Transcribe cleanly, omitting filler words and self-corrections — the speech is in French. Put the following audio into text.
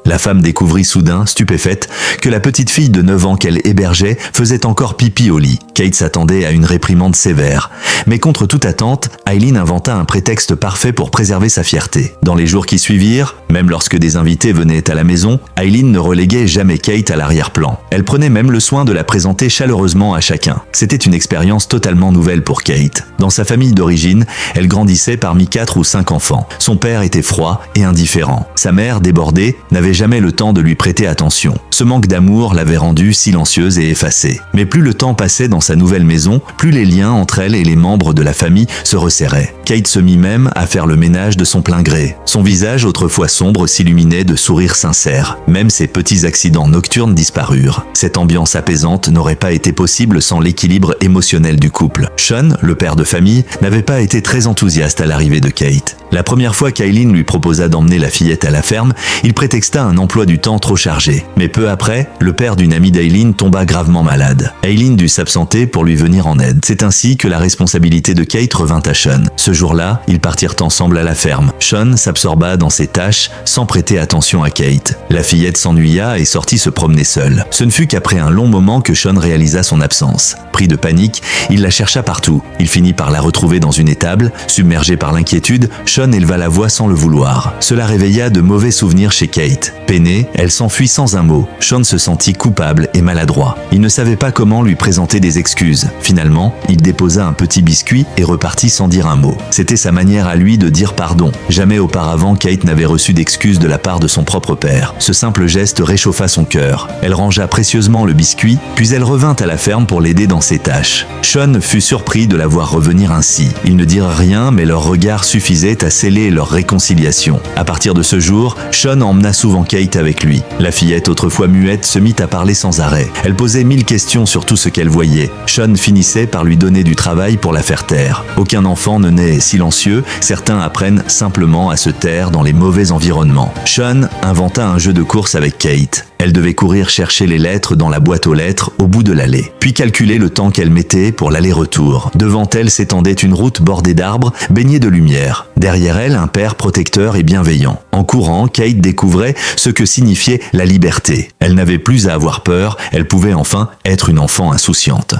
La femme découvrit soudain, stupéfaite, que la petite fille de 9 ans qu'elle hébergeait faisait encore pipi au lit. Kate s'attendait à une réprimande sévère. Mais contre toute attente, Eileen inventa un prétexte parfait pour préserver sa fierté. Dans les jours qui suivirent, même lorsque des invités venaient à la maison, Eileen ne reléguait jamais Kate à l'arrière-plan. Elle prenait même le soin de la présenter chaleureusement à chacun. C'était une expérience totalement nouvelle pour Kate. Dans sa famille d'origine, elle grandissait parmi 4 ou 5 enfants. Son père était froid et indifférent. Sa mère, débordée, n'avait jamais le temps de lui prêter attention. Ce manque d'amour l'avait rendue silencieuse et effacée. Mais plus le temps passait dans sa nouvelle maison, plus les liens entre elle et les membres de la famille se resserraient. Kate se mit même à faire le ménage de son plein gré. Son visage, autrefois sombre, s'illuminait de sourires sincères. Même ses petits accidents nocturnes disparurent. Cette ambiance apaisante n'aurait pas été possible sans l'équilibre émotionnel du couple. Sean, le père de famille, n'avait pas été très enthousiaste à l'arrivée de Kate. La première fois qu'Eileen lui proposa d'emmener la fillette à la ferme, il prétexta un emploi du temps trop chargé. Mais peu après, le père d'une amie d'Eileen tomba gravement malade. Eileen dut s'absenter pour lui venir en aide. C'est ainsi que la responsabilité de Kate revint à Sean. Ce jour-là, ils partirent ensemble à la ferme. Sean s'absorba dans ses tâches sans prêter attention à Kate. La fillette s'ennuya et sortit se promener seule. Ce ne fut qu'après un long moment que Sean réalisa son absence. Pris de panique, il la chercha partout. Il finit par la retrouver dans une étable. Submergé par l'inquiétude, Sean éleva la voix sans le vouloir. Cela réveilla de mauvais souvenirs chez Kate. Peinée, elle s'enfuit sans un mot. Sean se sentit coupable et maladroit. Il ne savait pas comment lui présenter des excuses. Finalement, il déposa un petit biscuit et repartit sans dire un mot. C'était sa manière à lui de dire pardon. Jamais auparavant, Kate n'avait reçu d'excuses de la part de son propre père. Ce simple geste réchauffa son cœur. Elle rangea précieusement le biscuit, puis elle revint à la ferme pour l'aider dans ses tâches. Sean fut surpris de la voir revenir ainsi. Ils ne dirent rien, mais leur regard suffisait à sceller leur réconciliation. À partir de ce jour, Sean emmena souvent Kate avec lui. La fillette, autrefois muette, se mit à parler sans arrêt. Elle posait 1000 questions sur tout ce qu'elle voyait. Sean finissait par lui donner du travail pour la faire taire. Aucun enfant ne naît silencieux, certains apprennent simplement à se taire dans les mauvais environnements. Sean inventa un jeu de course avec Kate. Elle devait courir chercher les lettres dans la boîte aux lettres au bout de l'allée, puis calculer le temps qu'elle mettait pour l'aller-retour. Devant elle s'étendait une route bordée d'arbres, baignée de lumière. Derrière elle, un père protecteur et bienveillant. En courant, Kate découvrait ce que signifiait la liberté. Elle n'avait plus à avoir peur, elle pouvait enfin être une enfant insouciante.